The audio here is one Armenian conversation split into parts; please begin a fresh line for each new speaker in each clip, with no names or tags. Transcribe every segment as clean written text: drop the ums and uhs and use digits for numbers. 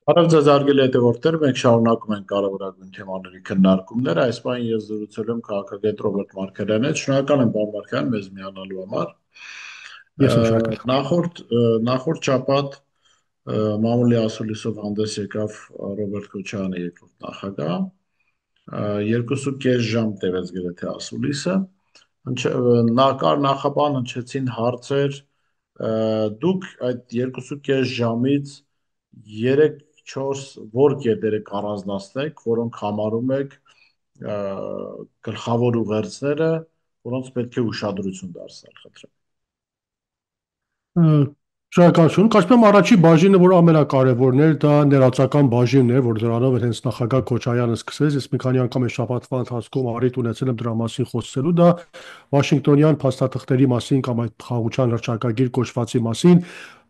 Բարև ձեզ արգելի հետևորդներ, մենք շարունակում ենք կարևորագույն թեմաների քննարկումները։ Այս պահին ես զրուցել եմ քաղաքագետ Ռոբերտ Մարգարյանի հետ։ Շնորհակալ եմ, պարոն Մարգարյան, մեզ միանալու համար։
Ես եմ շնորհակալ։
Նախորդ շաբաթ մամուլի ասուլիսով հանդես եկավ Ռոբերտ Քոչարյանը, երկրորդ նախագահ։ 2.5 ժամ տևեց գրեթե ասուլիսը։ Նախաբան հնչեցին հարցեր, դուք այդ 2.5 ժամից 3-4 որ կետերը կառանձնացնեք, որոնք համարում եք գլխավոր ուղերձները, որոնց պետք է ուշադրություն դարձնել, խնդրեմ։
Շնորհակալություն։ Կարծում եմ առաջին բաժինը, որ ամենակարևորն էր, դա ներածական բաժինն էր, որ դրանով էր հենց նախագահ Քոչարյանը սկսեց։ Ես մի քանի անգամ այս շաբաթվա ընթացքում առիթ ունեցել եմ դրա մասին խոսելու, դա Վաշինգտոնյան փաստաթղթերի մասին կամ այդ խաղաղության հռչակագիր կոչվածի մասին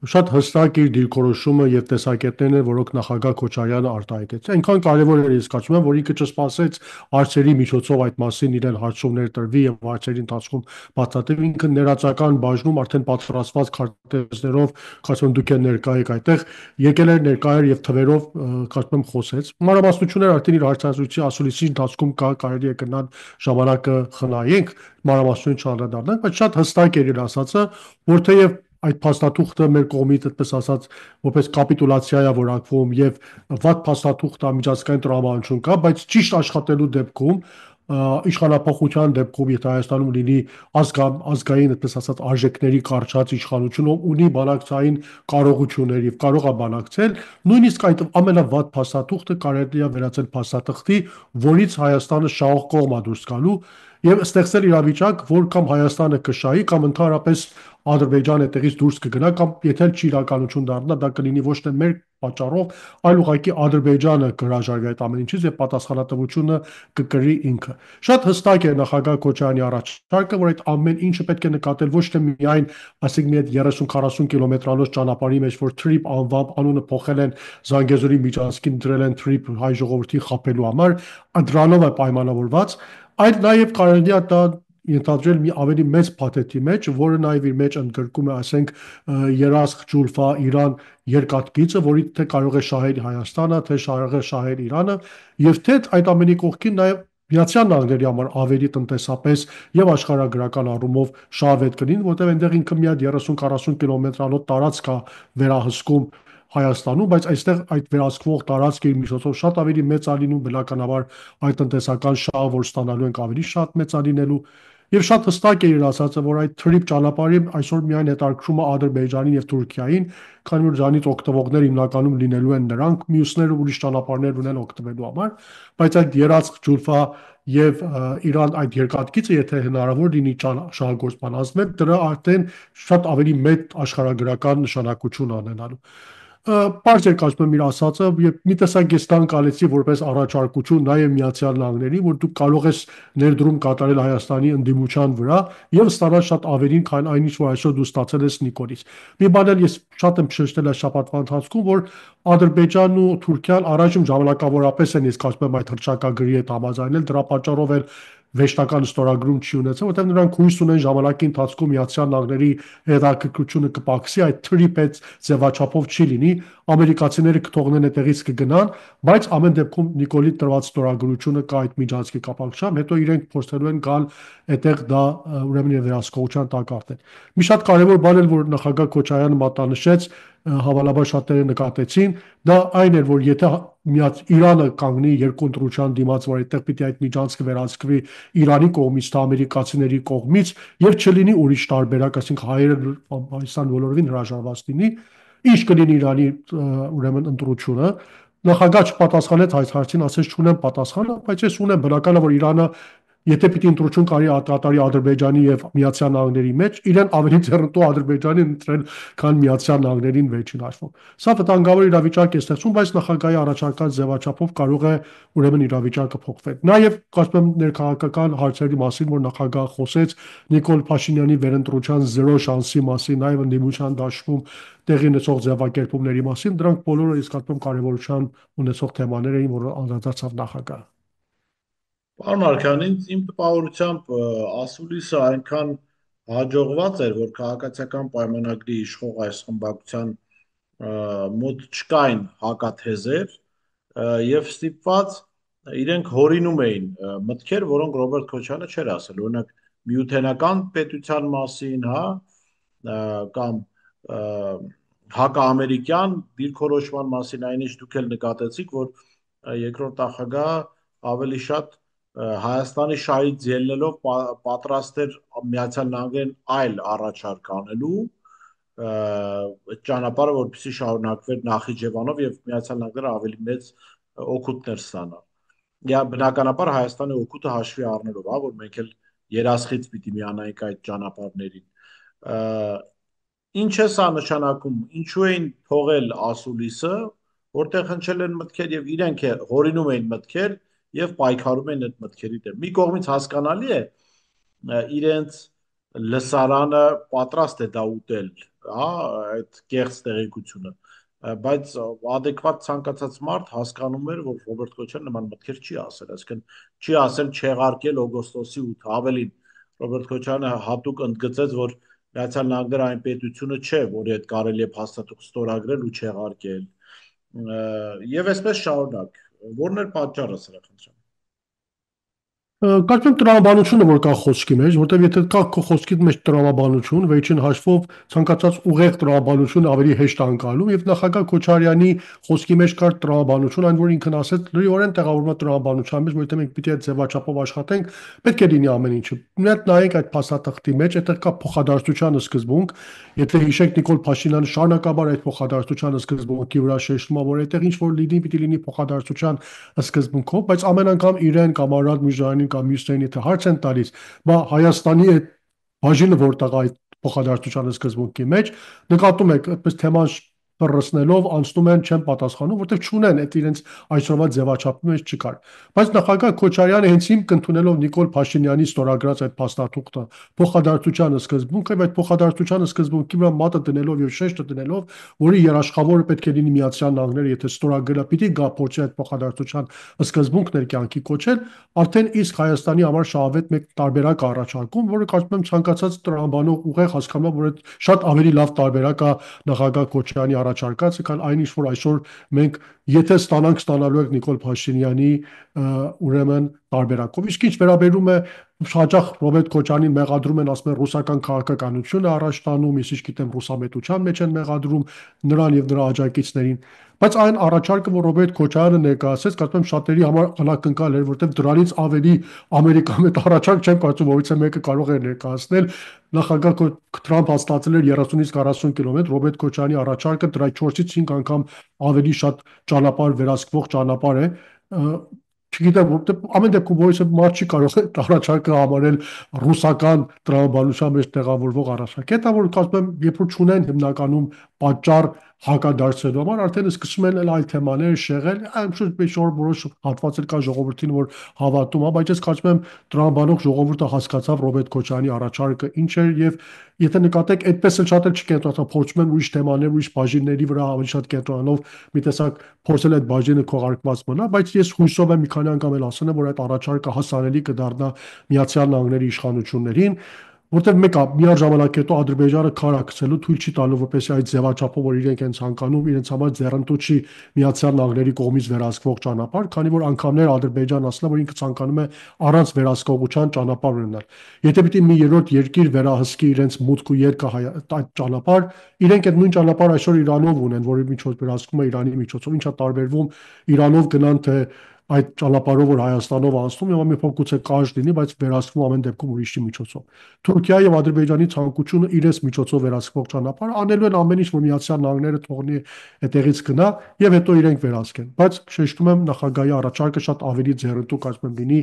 շատ հստակ իր դիրքորոշումը եւ տեսակետներն են, որոնք նախագահ Քոչարյանը արտահայտեց։ Այնքան կարևոր էր, ես կարծում եմ, որ ինքը չսպասեց հարցերի միջոցով այդ մասին իրեն հարցումներ տրվի եւ հարցերի ընթացքում բացատրի։ Ինքը ներածական բաժնում արդեն պատրաստված քարտեզներով, կարծում եմ դուք եք ներկա եք այդտեղ, եկել էր ներկայեր եւ թվերով, կարծում եմ խոսեց։ Մանրամասնությունները արդեն իր հարցազրույցի ասուլիսի ընթացքում կարելի է գնալ ժամանակը խնայենք, մանրամասնություն չանդրադառնանք, բայց շատ հստակ էր իր ասածը, որ թեև այդ փաստաթուղթը մեր կողմից այդպես ասած որպես կապիտուլացիա է որակվում եւ վատ փաստաթուղթ միջազգային տրամաբանություն կա, բայց ճիշտ աշխատելու դեպքում իշխանապողության դեպքում, եթե Հայաստանում լինի ազգային, այդպես ասած, արժեքների կարճած իշխանություն, ով ունի բանակցային կարողություններ եւ կարող է բանակցել, նույնիսկ այդ ամենավատ փաստաթուղթը կարելի է վերածել փաստաթղթի, որից Հայաստանը շահող կողմ է դուրս գալու եւ ստեղծել իրավիճակ, որ կամ Հայաստանը կշահի, կամ ընդհանրապես Ադրբեջանը այդտեղից դուրս կգնա, կամ եթե չի իրականություն դառնա, դա կլինի ոչ թե մեր պատճառով, այլ ուղղակի Ադրբեջանը կհրաժարվի այդ ամեն ինչից եւ պատասխանատվությունը կկրի ինքը։ Շատ հստակ է նախագահ Քոչարյանի առաջարկը, որ այդ ամեն ինչը պետք է նկատել ոչ թե միայն, ասենք, մի այդ 30-40 կիլոմետրանոց ճանապարհի մեջ, որ TRIP անվամբ անունը փոխել են Զանգեզուրի միջանցքին, դրել են TRIP հայ ժողովրդի խաբելու համար, դրանով է պայմանավորված, այլ նաեւ կարելի է դա ենթադրել մի ավելի մեծ փաթեթի մեջ, որը նաև իր մեջ ընդգրկում է, ասենք, երասխ Ջուլֆա Իրան երկաթգիծը, որի թե կարող է շահել Հայաստանը, թե կարող է շահել Իրանը, եւ թե այդ ամենի կողքին նաև Միացյալ Նահանգների համար ավելի տնտեսապես եւ աշխարհագրական առումով շահավետ կլինի, որտեղ այնտեղ ինքը մի հատ 30-40 կիլոմետրանոց տարածք է վերահսկում Հայաստանում, բայց այստեղ այդ վերահսկվող տարածքը իր միջոցով շատ ավելի մեծ է լինում, բնականաբար այդ տնտեսական շահը, որ ստանալու ենք, ավելի շատ մեծ է լինելու։ Եվ շատ հստակ է իր ասածը, որ այդ TRIP ճանապարհը այսօր միայն հետաքրքրում է Ադրբեջանին եւ Թուրքիային, քանի որ դրանից օգտվողներ հիմնականում լինելու են նրանք, մյուսները ուրիշ ճանապարհներ ունեն օգտվելու համար, բայց այդ երածխ Ջուլֆա եւ Իրան այդ երկաթգիծը, եթե հնարավոր լինի շահագործման ազդմեն, դրա արդեն շատ ավելի մեծ աշխարհագրական նշանակություն ունենալու։ Պարզ էր կարծում եմ իր ասածը, եւ մի տեսակ ես տան կալեցի որպես առաջարկություն նաեւ Միացյալ Նահանգներին, որ դու կարող ես ներդրում կատարել Հայաստանի ընդդիմության վրա եւ ստանալ շատ ավելին, քան այն ինչ որ այսօր դու ստացել ես Նիկոլից։ Մի բան էլ ես շատ եմ շեշտել այս շաբաթվա ընթացքում, որ Ադրբեջանն ու Թուրքիան առայժմ ժամանակավորապես են, ես կարծում եմ, այդ հռչակագրի հետ համաձայնել, դրա պատճառով էլ վերջնական ստորագրում չի ունեցել, որտեղ նրանք հույս ունեն ժամանակի ընթացքում Միացյալ Նահանգների հետաքրքրությունը կպակսի, այդ թրիփեց ձևաչափով չի լինի, ամերիկացիները կթողնեն այդտեղից կգնան, բայց ամեն դեպքում Նիկոլի տրված ստորագրությունը կա այդ միջանցքի կապակցությամբ, հետո իրենք փորձելու են գալ այդտեղ դա ուրեմն վերահսկողության տակ արդեն։ Մի շատ կարևոր բան էլ, որ նախագահ Քոչարյանը մատնանշեց, հավանաբար շատերը նկատեցին, դա այն էր, որ եթե Իրանը կանգնի երկու ընտրության դիմաց, որ այդտեղ պիտի այդ միջանցքը վերահսկվի Իրանի կողմից, թե ամերիկացիների կողմից, եւ չլինի ուրիշ տարբերակ, ասենք հայերը Հայաստան բոլորովին հրաժարված լինի, ինչ կլինի Իրանի ուրեմն ընտրությունը, նախագահ չպատասխանեց այս հարցին, ասեց չունեմ պատասխանը, բայց ես ունեմ, բնական է, որ Իրանը եթե պիտի ընտրություն կարի կատարի Ադրբեջանի եւ Միացյալ Նահանգների մեջ, իրեն ավելի ձեռնտու Ադրբեջանին ընտրել, քան Միացյալ Նահանգներին վերջին հաշվով։ Սա վտանգավոր իրավիճակ է ստեղծում, բայց նախագահի առաջարկած ձևաչափով կարող է ուրեմն իրավիճակը փոխվել։ Նաեւ կարծում եմ ներքաղաքական հարցերի մասին, որ նախագահը խոսեց Նիկոլ Փաշինյանի վերընտրության 0 շանսի մասին, նաեւ ընդդիմության դաշտում տեղի ունեցող ձևակերպումների մասին, դրանք բոլորը իսկ կարծում եմ կարևորության ունեցող թեմաներ էին, որ անդրադարձավ նախագահը։
Պարոն Արքան, իմ տպավորությամբ ասուլիսը այնքան հաջողված էր, որ քաղաքացիական պայմանագրի իշխող այս խմբակցության մոտ չկային հակաթեզեր եւ ստիպված իրենք հորինում էին մտքեր, որոնք Ռոբերտ Քոչյանը չէր ասել, օրինակ միութենական պետության մասին, հա, կամ հակաամերիկյան դիրքորոշման մասին, այնինչ դուք էլ նկատեցիք, որ երկրորդ նախագահը ավելի շատ Հայաստանի շահից ելնելով պատրաստ էր Միացյալ Նահանգներին այլ առաջարկ անելու ճանապարհը, որպեսզի շարունակվեր Նախիջևանով եւ Միացյալ Նահանգները ավելի մեծ օգուտներ ստանա։ Եա բնականաբար Հայաստանի օգուտը հաշվի առնելով, հա, որ մենք էլ երասխից պիտի միանայինք այդ ճանապարհներին։ Ինչ է սա նշանակում, ինչու էին թողել ասուլիսը, որտեղ հնչել են մտքեր եւ իրենք հորինում էին մտքեր եւ պայքարում են այդ մտքերի դեմ։ Մի կողմից հասկանալի է, իրենց լսարանը պատրաստ է դա ուտել, հա, այդ կեղծ տեղեկությունը, բայց adekvat ցանկացած մարդ հասկանում էր, որ Ռոբերտ Քոչյանը նման մտքեր չի ասել, այսինքն չի ասել չեղարկել օգոստոսի 8-ը, ավելին Ռոբերտ Քոչյանը հատուկ ընդգծեց, որ Միացյալ Նահանգները այն պետությունը չէ, որի հետ կարելի է փաստաթուղթ ստորագրել ու չեղարկել։ Եվ այսպես շարունակ։ Որն էր պատճառը սրա խնդրեմ։
Կարծում եմ տրամաբանությունը, որ կա խոսքի մեջ, որտեղ եթե կա քո խոսքի մեջ տրամաբանություն, վերջին հաշվով ցանկացած ուղեղ տրամաբանություն ավելի հեշտ անցալում եւ նախագահ Քոչարյանի խոսքի մեջ կար տրամաբանություն, այն որ ինքն ասեց լրիվորեն տեղավորվում է տրամաբանության մեջ, որտեղ մենք պիտի այդ ձևաչափով աշխատենք, պետք է լինի ամեն ինչը։ Մենք նայենք այդ փաստաթղթի մեջ, այդտեղ կա փոխադարձության սկզբունք, եթե հիշեք Նիկոլ Փաշինյանը շարունակաբար այդ փոխադարձության սկզբունքի վրա շեշտում է, որ այդտեղ ինչ որ լինի, պիտի լինի փոխադարձության սկզբունքով, բայց ամեն անգամ իրեն կամ Արադ Միրզոյանին կամ մյուսներին եթե հարց են տալիս, բա Հայաստանի այդ բաժինը որտեղ այդ փոխադարձության սկզբունքի մեջ, նկատում եք այդպես թեման բռնցնելով անցնում են չեն պատասխանում, որտեղ չունեն այդ իրենց այսօրվա ձևաչափի մեջ չկար։ Բայց նախագահ Քոչարյանը հենց հիմք ընդունելով Նիկոլ Փաշինյանի ստորագրած այդ փաստաթուղթը փոխադարձության սկզբունքը, այդ փոխադարձության սկզբունքի վրա մատը դնելով եւ շեշտը դնելով, որի երաշխավորը պետք է լինի Միացյալ Նահանգները, եթե ստորագրելա, պիտի գա փորձի այդ փոխադարձության սկզբունքներ կյանքի կոչել, արդեն իսկ Հայաստանի համար շահավետ մեկ տարբերակ առաջարկում, որը կարծում եմ ցանկացած տրամաբանող ուղեղ հասկանում է, որ այդ շատ ավելի լավ տարբերակ է նախագահ Քոչարյանի առաջարկածը, քան այն ինչ որ այսօր մենք եթե ստանալու եք Նիկոլ Փաշինյանի ուրեմն տարբերակով։ Իսկ ինչ վերաբերում է հաճախ Ռոբերտ Քոչարյանին մեղադրում են, ասում են ռուսական քաղաքականությունը առաջ տանում, ես ինչ գիտեմ ռուսամետության մեջ են մեղադրում նրան եւ նրա աջակիցներին, բայց այն առաջարկը, որ Ռոբերտ Քոչարյանը ներկայացրեց, կարծում եմ շատերի համար անակնկալ էր, որտեղ դրանից ավելի ամերիկամետ առաջարկ չեմ կարծում, որից մեկը կարող է ներկայացնել։ Նախագահ Թրամփ հաստատել էր 30-ից 40 կիլոմետր, Ռոբերտ Քոչարյանի առաջարկը դրա 4-ից 5 անգամ ավելի շատ ճանապարհ վերահսկվող ճանապարհ է, չգիտեմ, որտեղ ամեն դեպքում որից մարդ չի կարող առաջարկը համարել ռուսական տրամաբանության մեջ տեղավորվող առաջարկ։ Դա որ կարծում եմ, երբ որ չունեն հիմնականում պատճառ հակադարձելու համար, արդեն սկսում են այլ թեմաներ շեղել, այնշուտ որոշ հատվածեր կա ժողովրդին, որ հավատում է, բայց ես կարծում եմ տրամաբանող ժողովուրդը հասկացավ Ռոբերտ Քոչարյանի առաջարկը ինչ էր եւ եթե նկատեք, այդպես էլ շատ էլ չկենտրոնացան, փորձում են ուրիշ թեմաներ, ուրիշ բաժինների վրա ավելի շատ կենտրոնանով մի տեսակ փորձել այդ բաժինը քողարկված մնա, բայց ես հույսով եմ մի քանի անգամ էլ ասել եմ, որ այդ առաջարկը հասանելի կդառնա Միացյալ Նահանգների իշխանություններին, որտեղ մեկը միաժամանակ հետո Ադրբեջանը քարակցելու թույլ չի տալու, որպեսզի այդ ձևաչափով, որ իրենք են ցանկանում, իրենց համար ձեռնտու չի Միացյալ Նահանգների կողմից վերահսկվող ճանապարհ, քանի որ անգամներ Ադրբեջանն ասել է, որ ինքը ցանկանում է առանց վերահսկողության ճանապարհ ունենալ։ Եթե պիտի մի երրորդ երկիր վերահսկի իրենց մուտք ու ելքը այդ ճանապարհ, իրենք այդ նույն ճանապարհը այսօր Իրանով ունեն, որի միջոց վերահսկում է Իրանի միջոցով, ինչա տարբերվում Իրանով գնան թե այդ ճանապարհով որ Հայաստանով անցնում եւ մի փոքր գուցե կարճ լինի, բայց վերահսկվում ամեն դեպքում ուրիշի միջոցով։ Թուրքիայի եւ Ադրբեջանի ցանկությունը իրենց միջոցով վերահսկվող ճանապարհ անելու են ամեն ինչ, որ Միացյալ Նահանգները թողնի այդտեղից գնա եւ հետո իրենք վերահսկեն։ Բայց շեշտում եմ նախագահի առաջարկը շատ ավելի ձեռնտու կարծում եմ լինի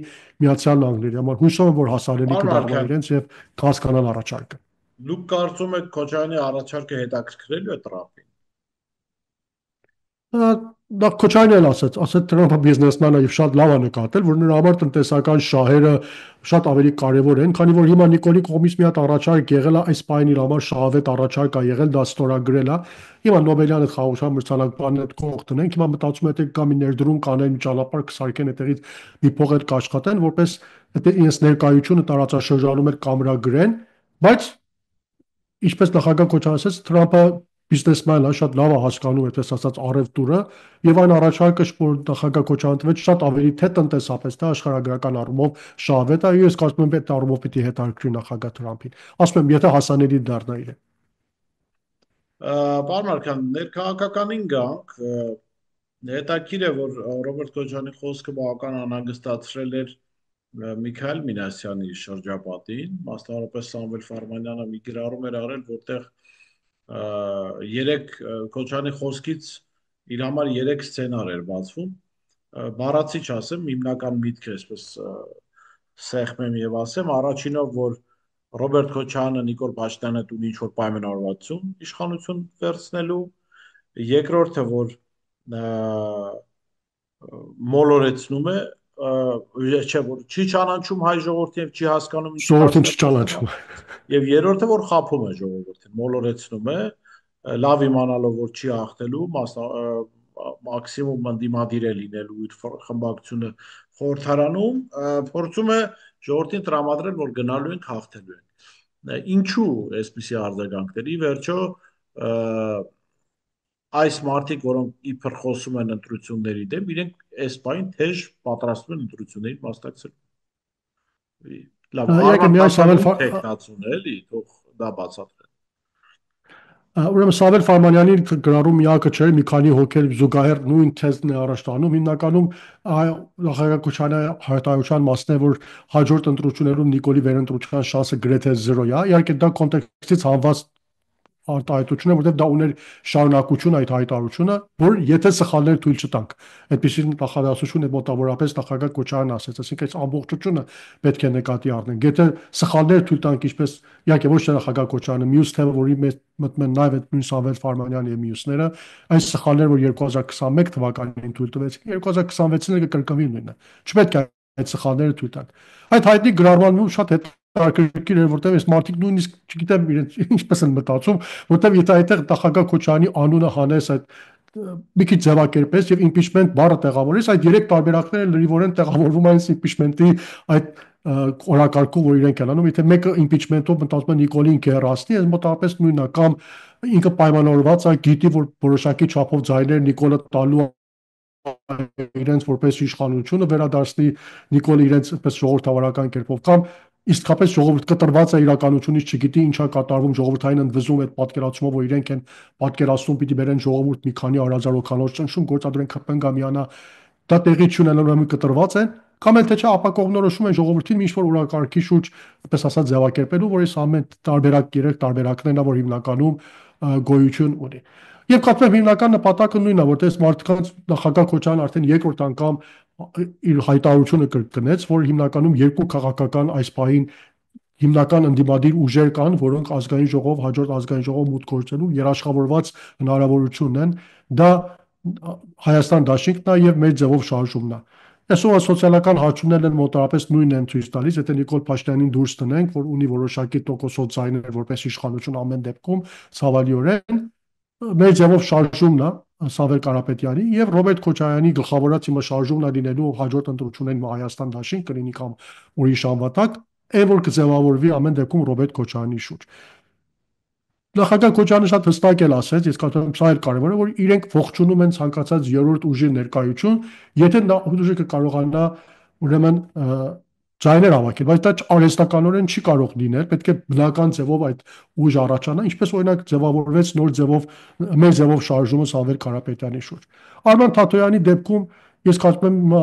Միացյալ Նահանգների համար։ Հույսով եմ որ հասանելի
Պարոն
կդառնա
Արքան,
իրենց եւ կհասկանան առաջարկը։
դուք կարծում եք Քոչարյանի առաջարկը հետաքրքրելու է Տրամփին։
Դա Քոչարյանն էլ ասաց Տրամփը բիզնեսմեն է եւ շատ լավ է նկատել, որ նրա համար տնտեսական շահերը շատ ավելի կարևոր են, քանի որ հիմա Նիկոլի կողմից մի հատ առաջարկ եղել է, այս պայն իր համար շահավետ առաջարկ է եղել, դա ստորագրել է։ Հիմա Նոբելյան այդ խաղաղության մրցանակն այդ կողմ տնենք, հիմա մտածում եմ թե կա մի ներդրում կանեն ճանապարհ կսարքեն այդտեղից մի փող էլ կաշխատեն, որպես այդ իրենց ներկայությունը տարածաշրջանում էլ կամրագրեն, բայց ինչպես նախագահ Քոչարյանը ասաց, Տրամփը բիզնեսմեն է, շատ լավ է հասկանում, այդպես ասած, առևտուրը, եւ այն առաջարկը, որ նախագահ Քոչարյանը տվեց, շատ ավելի թե տնտեսապես, թե աշխարհագրական առումով շահավետ է, եւ ես կարծում եմ այդ առումով պիտի հետաքրքրի նախագահ Տրամփին։ Ասում եմ, եթե հասանելի դառնա իրեն։
Պարոն Արքան, ներքաղաքականին գանք, հետաքրքիր է, որ Ռոբերտ Քոչարյանի խոսքը բավական անհանգստացրել էր Միքայել Մինասյանի շրջապատին, մասնավորապես Սամվել Ֆարմանյանը մի գրառում էր արել, որտեղ երեք Քոչարյանի խոսքից իր համար երեք սցենար էր բացվում։ Բառացի չասեմ, հիմնական միտքը այսպես սեղմեմ եւ ասեմ, առաջինով որ Ռոբերտ Քոչարյանը Նիկոլ Փաշինյանը ունի ինչ-որ պայմանավորվածություն իշխանություն վերցնելու, երկրորդը որ մոլորեցնում է, չէ որ չի ճանաչում հայ ժողովրդին եւ չի հասկանում ինչ
Ժողովրդին չճանաչում։
եւ երրորդը որ խափում է ժողովրդին, մոլորեցնում է, լավ իմանալով որ չի հաղթելու, մաքսիմում ընդդիմադիր է լինելու իր խմբակցությունը խորհրդարանում, փորձում է ժողովրդին տրամադրել, որ գնալու ենք հաղթելու ենք։ Ինչու այսպիսի արձագանքների վերջո այս մարդիկ, որոնք իբր խոսում են ընտրությունների դեմ, իրենք այս բան թեժ պատրաստվում են ընտրություններին մասնակցել։ Լավ, արմատական տեխնացուն է, էլի, թող դա բացատրեն։
Ուրեմն Սամվել Ֆարմանյանի գրառում միակը չէր, մի քանի հոգեր զուգահեռ նույն թեզն է առաջ տանում։ Հիմնականում նախագահ Քոչարյանի հայտարարության մասն է, որ հաջորդ ընտրություններում Նիկոլի վերընտրության շանսը գրեթե 0 է։ Իհարկե դա կոնտեքստից հանված արտահայտություն է, որտեղ դա ուներ շարունակություն այդ հայտարարությունը, որ եթե սխալներ թույլ չտանք։ Այդպիսի նախադասություն է մոտավորապես նախագահ Քոչարյանն ասաց, ասինքն այս ամբողջությունը պետք է նկատի առնենք։ Եթե սխալներ թույլ տանք, ինչպես իհարկե ոչ թե նախագահ Քոչարյանը, մյուս թեմը, որի մեջ մտնում են նաև այդ նույն Սամվել Ֆարմանյանը եւ մյուսները, այս սխալները, որ 2021 թվականին թույլ տվեցին, 2026-ին կկրկնվի նույնը։ Չպետք է այդ սխալները թույլ տանք։ Այդ հայտնի գրառման շատ հետաքրքիր էր, որտեղ այս մարդիկ նույնիսկ չգիտեմ իրենց ինչպես են մտածում, որտեղ եթե այդտեղ նախագահ Քոչարյանի անունը հանես այդ մի քիչ ձևակերպես եւ impeachment բառը տեղավորես, այդ երեք տարբերակները լրիվորեն տեղավորվում են impeachment-ի այդ օրակարգով, որ իրենք են անում, եթե մեկը impeachment-ով մտածում է Նիկոլին կերասնի, այս մոտավորապես նույնն է, կամ ինքը պայմանավորված է, գիտի, որ որոշակի չափով ձայներ Նիկոլը տալու իրենց որպես իշխանությունը վերադարձնի Նիկոլը իրենց այսպես ժողովրդավարական կերպով, կամ իսկապես ժողովուրդ կտրված է իրականությունից, չգիտի ինչա կատարվում, ժողովրդային ընդվզում այդ պատկերացումով, որ իրենք են պատկերացնում, պիտի բերեն ժողովուրդ մի քանի առանձնարոքանոց ճնշում, գործադրեն ԿՊ-ն միանա, դա տեղի չունենալու կտրված են, կամ էլ թե չէ ապա կողմնորոշում են ժողովրդին ինչ որ օրակարգի շուրջ, այսպես ասած, ձևակերպելու, որ այս ամեն տարբերակ երեք տարբերակներն է, որ հիմնականում գոյություն ունի։ Եվ կարծում եմ հիմնական նպատակը նույնն է, որտեղ մարդկանց նախագահ Քոչարյանն արդեն երկրորդ անգամ իր հայտարարությունը կրկնեց, որ հիմնականում երկու քաղաքական այս պահին հիմնական ընդդիմադիր ուժեր կան, որոնք ազգային ժողով, հաջորդ ազգային ժողով մուտք գործելու երաշխավորված հնարավորությունն են, դա Հայաստան դաշինքն է եւ մեր ձևով շարժումն է։ Այսօր սոցիալական հարցումներն են մոտավորապես նույնն են ցույց տալիս, եթե Նիկոլ Փաշինյանին դուրս տնենք, որ ունի որոշակի տոկոսով ձայներ որպես իշխանություն ամեն դեպքում, ցավալիորեն մեր ձևով շարժումն է Սամվել Կարապետյանի եւ Ռոբերտ Քոչարյանի գլխավորած հիմա շարժումն է լինելու հաջորդ ընտրություններին Հայաստան դաշինք կլինի կամ ուրիշ անվատակ, այն որ կձևավորվի ամեն դեպքում Ռոբերտ Քոչարյանի շուրջ։ Նախագահ Քոչարյանը շատ հստակ էլ ասաց, ես կարծում եմ սա էլ կարևոր է, որ իրենք ողջունում են ցանկացած երրորդ ուժի ներկայություն, եթե նա ուժը կկարողանա ուրեմն ձայներ հավաքել, բայց դա արհեստականորեն չի կարող լինել, պետք է բնական ձևով այդ ուժ առաջանա, ինչպես օրինակ ձևավորվեց նոր ձևով մեր ձևով շարժումը Սամվել Կարապետյանի շուրջ։ Արման Թաթոյանի դեպքում ես կարծում եմ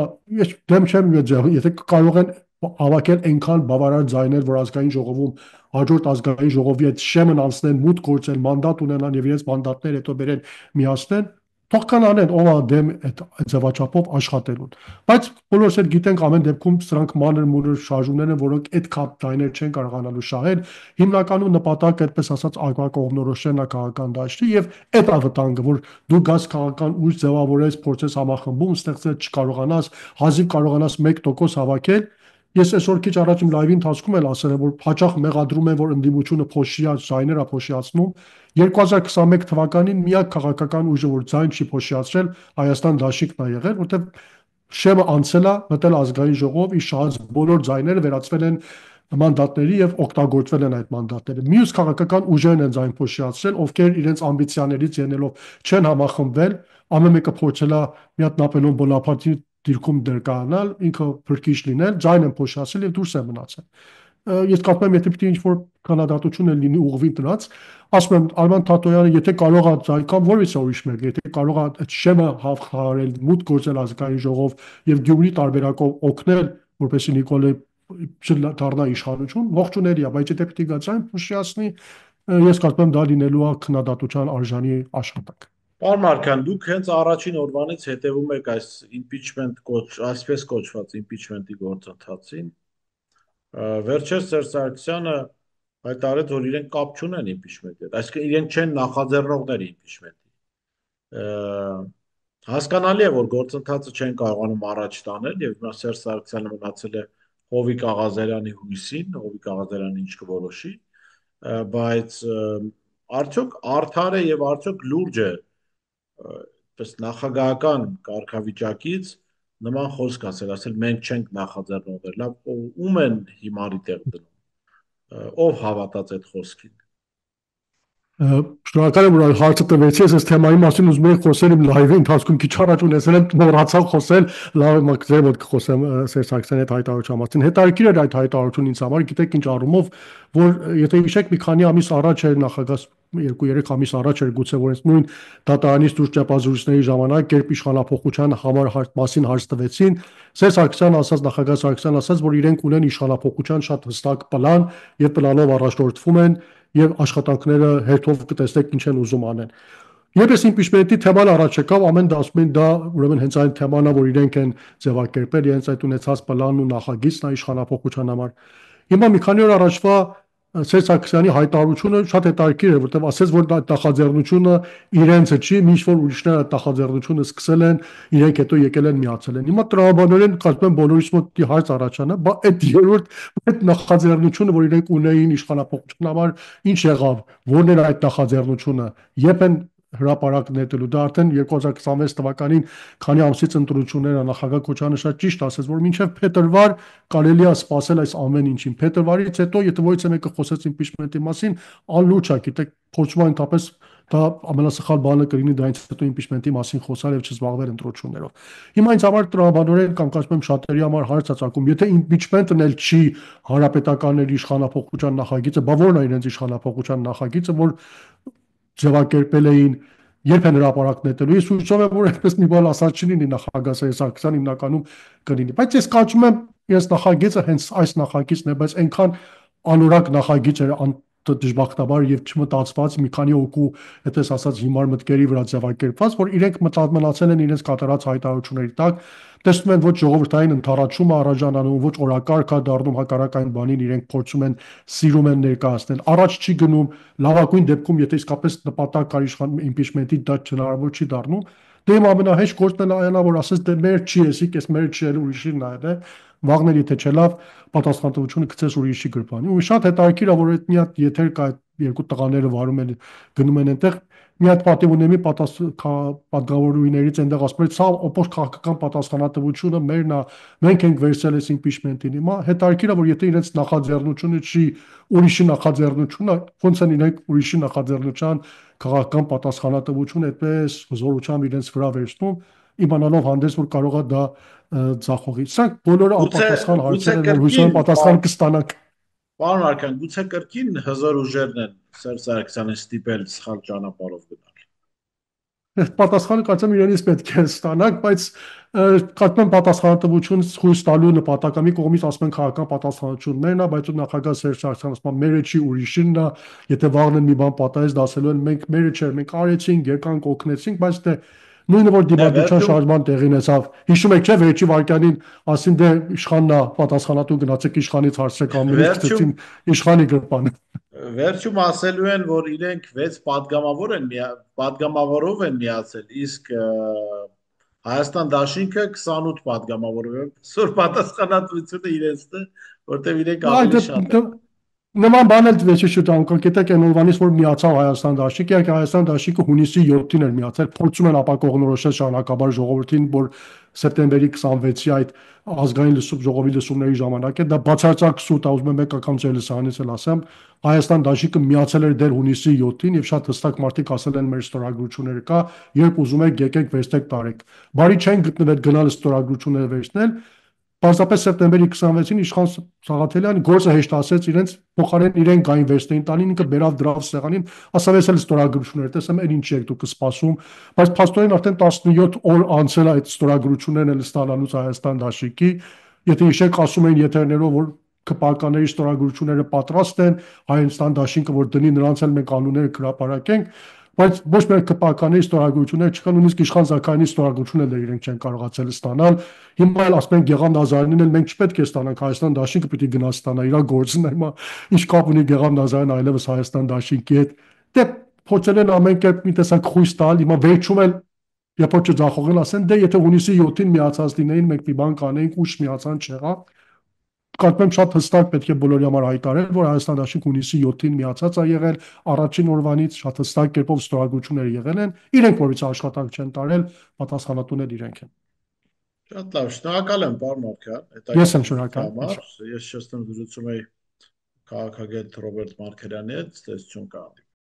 ես դեմ չեմ եթե կարող են հավաքել այնքան բավարար ձայներ, որ ազգային ժողովում հաջորդ ազգային ժողովի այդ շեմն անցնեն, մուտք գործեն, մանդատ ունենան եւ իրենց մանդատները հետո բերեն միացնեն, թող կան անեն, ով է դեմ այդ ձևաչափով աշխատելուն։ Բայց բոլորս էլ գիտենք ամեն դեպքում սրանք մանր-մունր շարժումներ են, որոնք այդքան ձայներ չեն կարողանալու շահել։ Հիմնականում նպատակը, այդպես ասած, ակակողմնորոշելն է քաղաքական դաշտի եւ այդ է վտանգը, որ դու գազ քաղաքական ուժ ձևավորես, փորձես համախմբում ստեղծել, չկարողանաս, հազիվ կարողանաս 1% հավաքել։ Ես այսօր քիչ առաջ իմ լայվի ընթացքում էլ ասել եմ, որ հաճախ մեղադրում են, որ ընդդիմությունը փոշիաց ձայներ է փոշիացնում։ 2021 թվականին միակ քաղաքական ուժը, որ ձայն չի փոշիացրել, Հայաստան դաշինքն է եղել, որտեղ շեմը անցել է, մտել ազգային ժողով, իր շահած բոլոր ձայները վերածվել են մանդատների եւ օգտագործվել են այդ մանդատները։ Մյուս քաղաքական ուժերն են ձայն փոշիացրել, ովքեր իրենց ամբիցիաներից ելնելով չեն համախմբվել, ամեն մեկը փորձել է մի հատ Նապոլեոն Բոնապարտի դիրքում դերկանալ, ինքը փրկիչ լինել, ձայն են փոշիացել եւ դուրս են մնացել։ Ես կարծում եմ, եթե պիտի ինչ-որ քննադատություն լինի ուղղվի դրանց, ասում եմ Արման Թաթոյանը, եթե կարող է ձայն կամ որևէ ուրիշ մեկ, եթե կարող է այդ շեմը հավաքել, մուտք գործել ազգային ժողով եւ Գյումրի տարբերակով օգնել, որպեսզի Նիկոլը դառնա իշխանություն, ողջունելի է, բայց եթե պիտի գա ձայն փոշիացնի, ես կարծում եմ դա լինելու է քննադատության արժանի աշխատանք։
Պարոն Մարկյան, դուք հենց առաջին օրվանից հետևում եք այս impeachment այսպես կոչված impeachment-ի գործընթացին։ Վերջերս Սերժ Սարգսյանը հայտարարեց, որ իրենք կապ չունեն impeachment-ի հետ, այսինքն իրենք չեն նախաձեռնողներ impeachment-ի։ Հասկանալի է, որ գործընթացը չեն կարողանում առաջ տանել եւ հիմա Սերժ Սարգսյանը մնացել է Հովիկ Աղազարյանի հույսին, Հովիկ Աղազարյանը ինչ կորոշի, բայց արդյոք արդար է եւ արդյոք լուրջ է ըստ նախագահական կարգավիճակից նման խոսք ասել մենք չենք նախաձեռնողներ, լավ ում են հիմարի տեղ դնում, ով հավատաց այդ խոսքին։
Շնորհակալ եմ, որ հարցը տվեցի, ես այս թեմայի մասին ուզում եի խոսել իմ լայվի ընթացքում քիչ առաջ ունեցել եմ մոռացալ խոսել, լավ եմ ձեր մոտ կխոսեմ Սերժ Սարգսյանի այդ հայտարարության մասին։ Հետաքրքիր էր այդ հայտարարությունը ինձ համար, գիտեք ինչ առումով, որ եթե հիշեք մի քանի ամիս առաջ էր նախագահ 2-3 ամիս առաջ էր գուցե որ այս նույն դատարանից դուրս ճապազուրիչների ժամանակ երբ իշխանապողության համար մասին հարց տվեցին, Սերժ Սարգսյանը ասաց, նախագահ Սարգսյանը ասաց, որ իրենք ունեն իշխանապողության շատ հստակ պլան եւ պլանով առաջնորդվում են եւ աշխատանքները հերթով կտեսնեք ինչ են ուզում անեն։ Երբ ես impeachment-ի թեման առաջ եկավ, ամեն ասում են դա ուրեմն հենց այն թեման է, որ իրենք են ձևակերպել, իրենց այդ ունեցած պլանն ու նախագիծն է իշխանապողության համար։ Հիմա մի քանի օր առաջվա Սերժ Սարգսյանի հայտարարությունը շատ հետաքրքիր էր, որտեղ ասեց, որ դա նախաձեռնությունը իրենցը չի, ինչ որ ուրիշները նախաձեռնությունը սկսել են, իրենք հետո եկել են միացել են։ Հիմա տրամաբանորեն կարծում եմ բոլորիս մոտ հարց առաջանա, բա այդ երրորդ այդ նախաձեռնությունը, որ իրենք ունեին իշխանապողության համար, ինչ եղավ, որն էր այդ նախաձեռնությունը, երբ են հրապարակ նետելու, դա արդեն 2026 թվականին քանի ամսից ընտրությունները նախագահ Քոչարյանը շատ ճիշտ ասաց, որ մինչև փետրվար կարելի է սպասել այս ամեն ինչին։ Փետրվարից հետո, եթե ոչինչ մեկը խոսեց impeachment-ի մասին, անլուրջ է, գիտեք, փորձում են ընդհանրապես դա ամենասխալ բանը կլինի դրանից հետո impeachment-ի մասին խոսալ եւ չզբաղվել ընտրություններով։ Հիմա ինձ համար տրամաբանորեն կամ կարծում եմ շատերի համար հարց է ծագում, եթե impeachment-ն էլ չի հանրապետականների իշխանապողության նախագիծը, բա ո՞րն է իրենց իշխանապողության նախագիծը, որ ձևակերպել էին երբ են հրապարակ նետելու։ Ես հույսով եմ, որ այդպես մի բան ասած չլինի նախագահ Սերժ Սարգսյան հիմնականում կլինի։ Բայց ես կարծում եմ, ես նախագիծը հենց այս նախագիծն է, բայց այնքան անորակ նախագիծ էր դժբախտաբար եւ չմտածված մի քանի օկու, այդպես ասած հիմար մտքերի վրա ձևակերպված, որ իրենք մնացել են իրենց կատարած հայտարարությունների տակ, տեսնում են ոչ ժողովրդային ընդառաջում է արաժանանում, ոչ օրակարգ է դառնում, հակառակ այն բանին իրենք փորձում են սիրում են ներկայացնել։ Առաջ չի գնում, լավագույն դեպքում, եթե իսկապես նպատակ կար impeachment-ի, դա հնարավոր չի դառնում։ Դե իմ ամենահեշտ գործն է այն, որ ասես դե մեր չի էսիկ, էս մեր չի էլ ուրիշին նայել է, վաղներ եթե չէ լավ պատասխանատվությունը գցես ուրիշի գրպանի։ Ու շատ հետաքրքիր է, որ այդ մի հատ եթեր կա, երկու տղաները վարում են, գնում են այնտեղ, մի հատ պատիվ ունեմ պատգամավորուհիներից այնտեղ ասում են, սա օպոս քաղաքական պատասխանատվությունը մերն է, մենք ենք վերցել այս impeachment-ին։ Հիմա հետաքրքիր է, որ եթե իրենց նախաձեռնությունը չի ուրիշի նախաձեռնությունը, ոնց են իրենք ուրիշի նախաձեռնության քաղաքական պատասխանատվություն այդպես հզորությամբ իրենց վրա վերցնում, իմանալով հանդես որ կարող է դա ձախողի։ Սրանք բոլորը անպատասխան հարցեր են, որ հույսով եմ պատասխան կստանանք։
Պարոն Մարկյան, գուցե կրկին հզոր ուժերն են Սերժ Սարգսյանին ստիպել սխալ ճանապարհով գնալ։
Պատասխանը կարծեմ իրենից պետք է ստանաք, բայց կարծում եմ պատասխանատվություն ցույց տալու նպատակը մի կողմից ասում են քաղաքական պատասխանատվություն մերն է, բայց ու նախագահ Սերժ Սարգսյանը ասում է մերը չի ուրիշինն է, եթե վաղն մի բան պատահեց, դա ասելու են մենք մերը չէր, մենք արեցինք, եկանք, օգնեցինք, բայց դե նույնը որ
Դե
դիմադրության
վերջում
շարժման տեղի ունեցավ։ Հիշում եք չէ, վերջի վարքյանին ասին դե իշխանն է պատասխանատու, գնացեք իշխանից հարցրեք ամենից
վերջում
գցեցին իշխանի գրպանը։
վերջում ասելու են, որ իրենք 6 падգամավորով են միացել, իսկ Հայաստան դաշինքը 28 падգամավորով է, սուր պատասխանատվությունը իրենցն է, որտեղ իրենք
Այդ
ավելի շատ են։
նման բան էլ վերջի շուտով գիտեք այն օրվանից որ միացավ Հայաստան դաշինքը, իհարկե Հայաստան դաշինքը հունիսի 7-ին էր միացել, փորձում են ապակողնորոշել շարունակաբար ժողովրդին, որ սեպտեմբերի 26-ի այդ ազգային ժողովի լսումների ժամանակ է, դա բացարձակ սուտ է, ուզում եմ մեկ անգամ ձեր լսարանից էլ ասեմ, Հայաստան դաշինքը միացել էր դեռ հունիսի 7-ին եւ շատ հստակ մարդիկ ասել են մեր ստորագրությունները կա, երբ ուզում եք եկեք վերստեք տարեք։ Բարի չեն գտնվել գնալ ստորագրությունները վերցնել, պարզապես սեպտեմբերի 26-ին իշխան Սաղաթելյանը գործը հեշտ ասեց իրենց փոխարեն իրեն գային վերստեին տանին ինքը բերավ դրավ սեղանին ասավ ես էլ ստորագրություններ տեսեմ այն ինչի եք դուք սպասում բայց փաստորեն արդեն 17 օր անցել այդ ստորագրություններն էլ ստանալուց Հայաստան դաշինքի եթե իշեք ասում էին եթերներով որ ԿՊԱԿ-ների ստորագրությունները պատրաստ են Հայաստան դաշինքը որ դնի նրանց էլ մենք անունները հրապարակենք բայց ոչ միայն ԿՊԱԿ-ների ստորագրություններ չկան նույնիսկ իշխան Զաքարյանի ստորագրությունը էլ իրենք չեն կարողացել ստանալ հիմա էլ ասում են Գեգամ Նազարյանին էլ մենք չպետք է ստանանք Հայաստան դաշինքը պիտի գնա ստանա իր գործն է հիմա ինչ կապ ունի Գեգամ Նազարյանն այլևս Հայաստան դաշինքի հետ դե փորձել են ամեն կերպ մի տեսակ խույս տալ հիմա վերջում էլ երբ որ չձախողեն ասեն դե եթե հունիսի 7-ին միացած լինեին մենք մի բան կանեինք ուշ միացան չեղավ կարծում եմ շատ հստակ պետք է բոլորի համար հայտարարել, որ Հայաստան դաշինք հունիսի 7-ին միացած է եղել, առաջին օրվանից շատ հստակ կերպով ստորագրությունները եղել են, իրենք որից աշխատանք չեն տարել, պատասխանատուներ իրենք են։
Շատ լավ, շնորհակալ եմ, պարոն Մարկյան,
Ես եմ
հետաքրքրության
շնորհակալ։
համար։ Ես շեշտեմ զրուցում էի քաղաքագետ Ռոբերտ Մարգարյանի հետ, ցտեսություն կհանդիպ։